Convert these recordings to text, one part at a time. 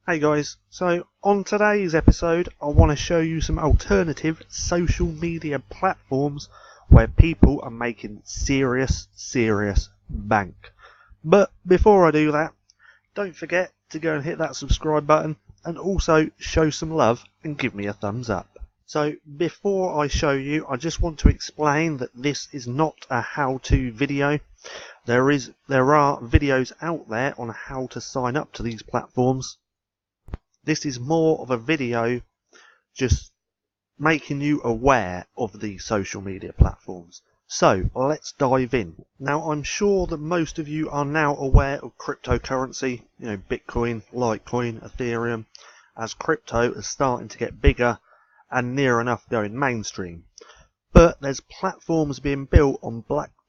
Hey guys, so on today's episode I want to show you some alternative social media platforms where people are making serious bank. But before I do that, don't forget to go and hit that subscribe button and also show some love and give me a thumbs up. So before I show you, I just want to explain that this is not a how-to video. There are videos out there on how to sign up to these platforms. This is more of a video just making you aware of these social media platforms. So let's dive in. Now I'm sure that most of you are now aware of cryptocurrency, Bitcoin, Litecoin, Ethereum, as crypto is starting to get bigger and near enough going mainstream. But there's platforms being built on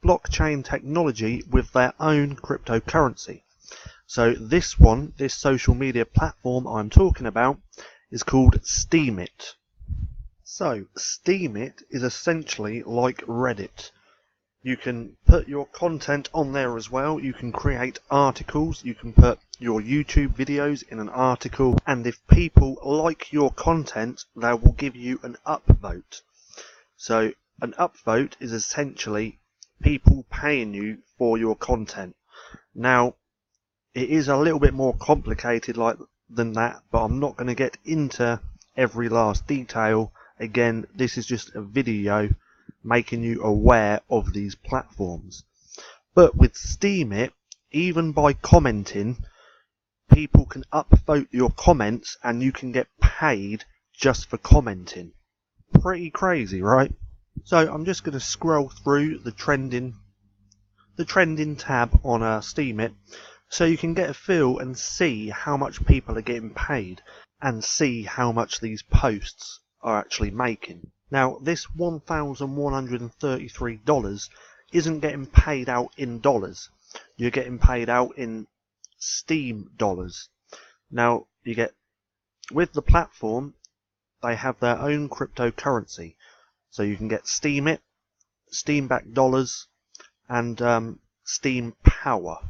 blockchain technology with their own cryptocurrency. So this social media platform I'm talking about is called STEEMIT. So STEEMIT is essentially like Reddit. You can put your content on there as well. You can create articles. You can put your YouTube videos in an article. And if people like your content, they will give you an upvote. So an upvote is essentially people paying you for your content. Now, it is a little bit more complicated than that, but I'm not going to get into every last detail. Again, this is just a video making you aware of these platforms. But with STEEMIT, even by commenting, people can upvote your comments and you can get paid just for commenting. Pretty crazy, right? So I'm just going to scroll through the trending tab on STEEMIT, so you can get a feel and see how much people are getting paid and see how much these posts are actually making. Now this $1,133 isn't getting paid out in dollars. You're getting paid out in Steam dollars. Now with the platform, they have their own cryptocurrency. So you can get STEEMIT, Steam-backed dollars, and Steam Power.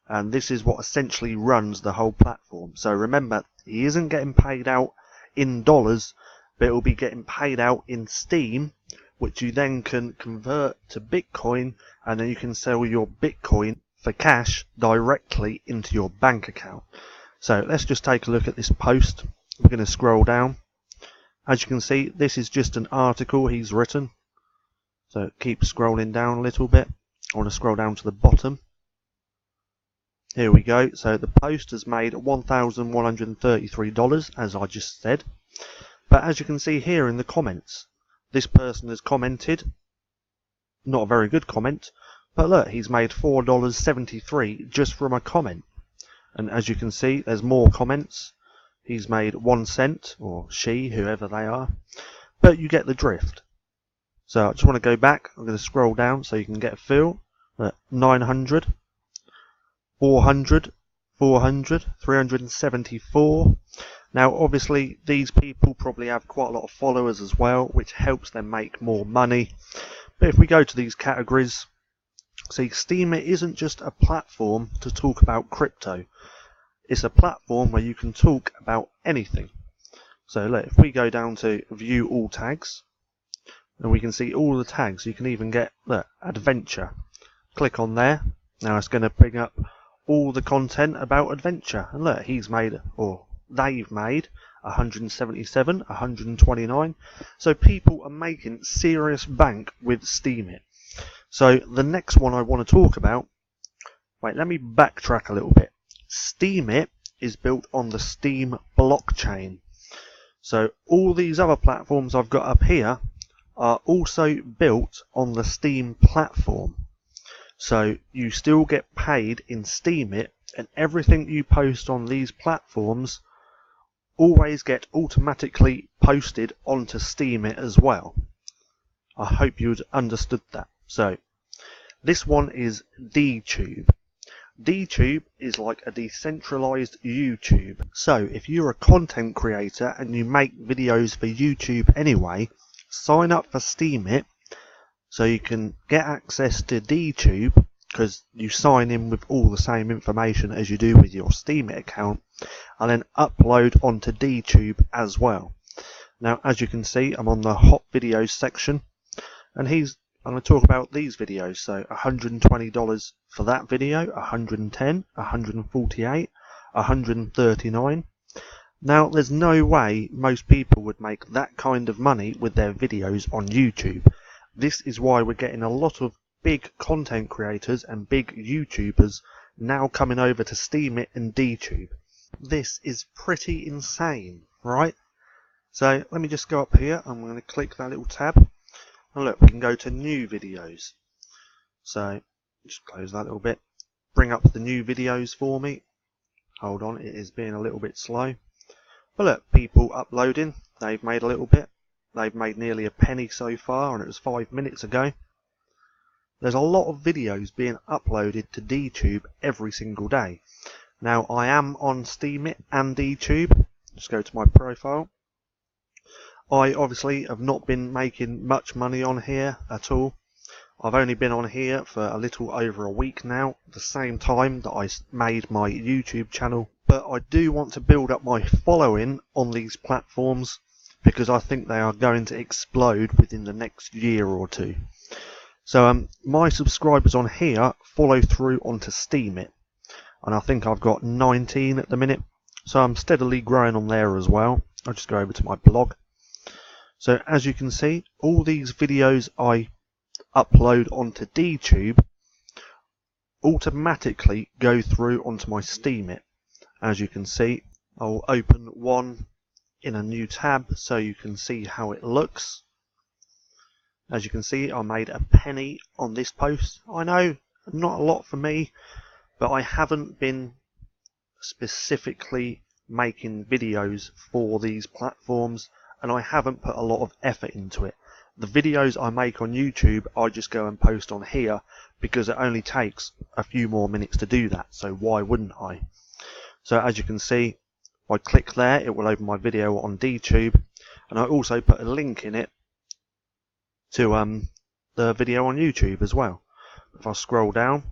And this is what essentially runs the whole platform. So remember, he isn't getting paid out in dollars, but it will be getting paid out in Steam, which you then can convert to Bitcoin, and then you can sell your Bitcoin for cash directly into your bank account. So let's just take a look at this post. We're going to scroll down. As you can see, this is just an article he's written. So keep scrolling down a little bit. I want to scroll down to the bottom. Here we go. So the post has made $1,133, as I just said. But as you can see here in the comments, this person has commented. Not a very good comment. But look, he's made $4.73 just from a comment. And as you can see, there's more comments. He's made 1 cent, or she, whoever they are. But you get the drift. So I just want to go back. I'm going to scroll down so you can get a feel. 900, 400, 400, 374. Now obviously these people probably have quite a lot of followers as well, which helps them make more money. But if we go to these categories, see, STEEMIT isn't just a platform to talk about crypto. It's a platform where you can talk about anything. So look, if we go down to view all tags, and we can see all the tags. You can even get, look, adventure. Click on there. Now it's going to bring up all the content about adventure. And look, he's made, or they've made, 177, 129. So people are making serious bank with STEEMIT. So the next one I want to talk about, wait, let me backtrack a little bit. STEEMIT is built on the Steam blockchain. So all these other platforms I've got up here are also built on the Steam platform. So you still get paid in STEEMIT, and everything you post on these platforms always get automatically posted onto STEEMIT as well. I hope you'd understood that. So this one is DTUBE. DTUBE is like a decentralized YouTube. So if you're a content creator and you make videos for YouTube anyway, sign up for STEEMIT so you can get access to DTUBE, because you sign in with all the same information as you do with your STEEMIT account, and then upload onto DTUBE as well. Now, as you can see, I'm on the hot videos section, and I'm going to talk about these videos. So $120 for that video, $110, $148, $139. Now, there's no way most people would make that kind of money with their videos on YouTube. This is why we're getting a lot of big content creators and big YouTubers now coming over to STEEMIT and DTUBE. This is pretty insane, right? So let me just go up here. I'm going to click that little tab. And look, we can go to new videos. So just close that little bit. Bring up the new videos for me. Hold on, it is being a little bit slow. But look, people uploading. They've made a little bit. They've made nearly a penny so far, and it was 5 minutes ago. There's a lot of videos being uploaded to DTUBE every single day. Now, I am on STEEMIT and DTUBE. Just go to my profile. I obviously have not been making much money on here at all. I've only been on here for a little over a week now, the same time that I made my YouTube channel. But I do want to build up my following on these platforms, because I think they are going to explode within the next year or two. So my subscribers on here follow through onto STEEMIT, and I think I've got 19 at the minute. So I'm steadily growing on there as well. I'll just go over to my blog. So as you can see, all these videos I upload onto DTUBE automatically go through onto my STEEMIT. As you can see, I'll open one in a new tab so you can see how it looks. As you can see, I made a penny on this post. I know, not a lot for me, but I haven't been specifically making videos for these platforms, and I haven't put a lot of effort into it. The videos I make on YouTube, I just go and post on here because it only takes a few more minutes to do that, so why wouldn't I? So as you can see, if I click there, it will open my video on DTUBE, and I also put a link in it to the video on YouTube as well. If I scroll down,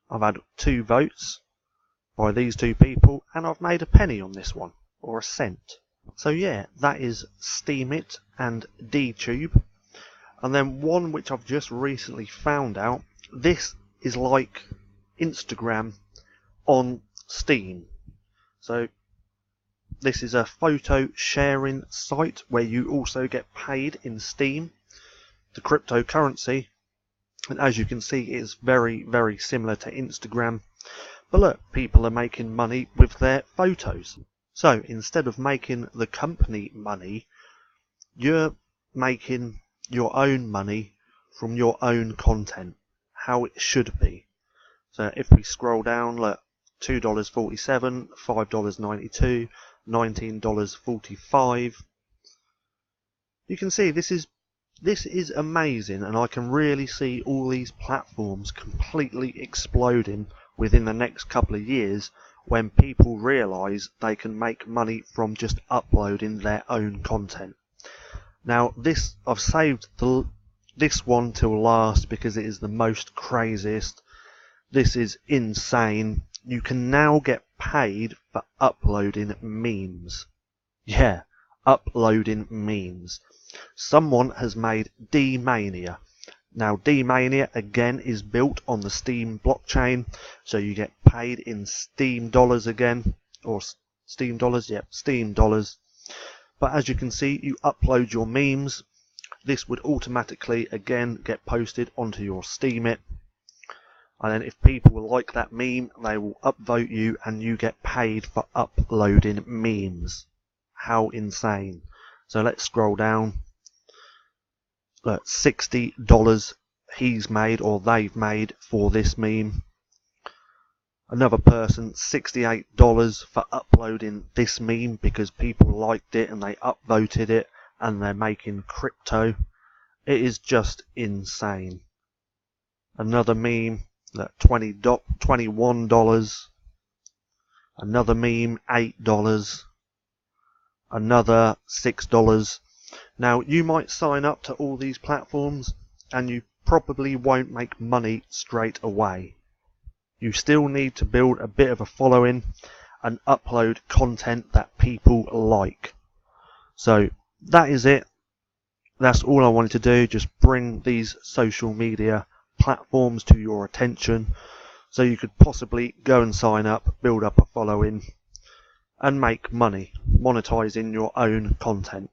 I've had 2 votes by these 2 people, and I've made a penny on this one, or a cent. So yeah, that is STEEMIT and DTUBE. And then one which I've just recently found out, this is like Instagram on Steam. So this is a photo sharing site where you also get paid in Steam, the cryptocurrency. And as you can see, it's very, very similar to Instagram. But look, people are making money with their photos. So instead of making the company money, you're making your own money from your own content, how it should be. So if we scroll down, look, $2.47, $5.92, $19.45. You can see this is amazing, and I can really see all these platforms completely exploding within the next couple of years, when people realise they can make money from just uploading their own content. Now I've saved this one till last because it is the most craziest. This is insane. You can now get paid for uploading memes. Yeah, uploading memes. Someone has made DMANIA. Now DMANIA again is built on the Steam blockchain, so you get paid in Steam dollars again, or Steam dollars, yep, Steam dollars. But as you can see, you upload your memes. This would automatically again get posted onto your STEEMIT, and then if people like that meme, they will upvote you and you get paid for uploading memes. How insane. So let's scroll down. Look, $60 he's made, or they've made, for this meme. Another person, $68 for uploading this meme because people liked it and they upvoted it, and they're making crypto. It is just insane. Another meme, look, $21. Another meme, $8. Another $6. Now you might sign up to all these platforms and you probably won't make money straight away. You still need to build a bit of a following and upload content that people like. So that is it. That's all I wanted to do, just bring these social media platforms to your attention so you could possibly go and sign up, build up a following and make money monetizing your own content.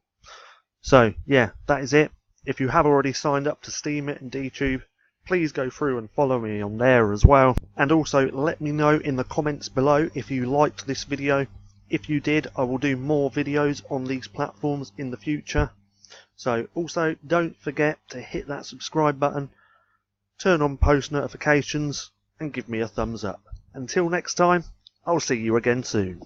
So yeah, that is it. If you have already signed up to STEEMIT and DTUBE, please go through and follow me on there as well. And also let me know in the comments below if you liked this video. If you did, I will do more videos on these platforms in the future. So also don't forget to hit that subscribe button, turn on post notifications and give me a thumbs up. Until next time, I'll see you again soon.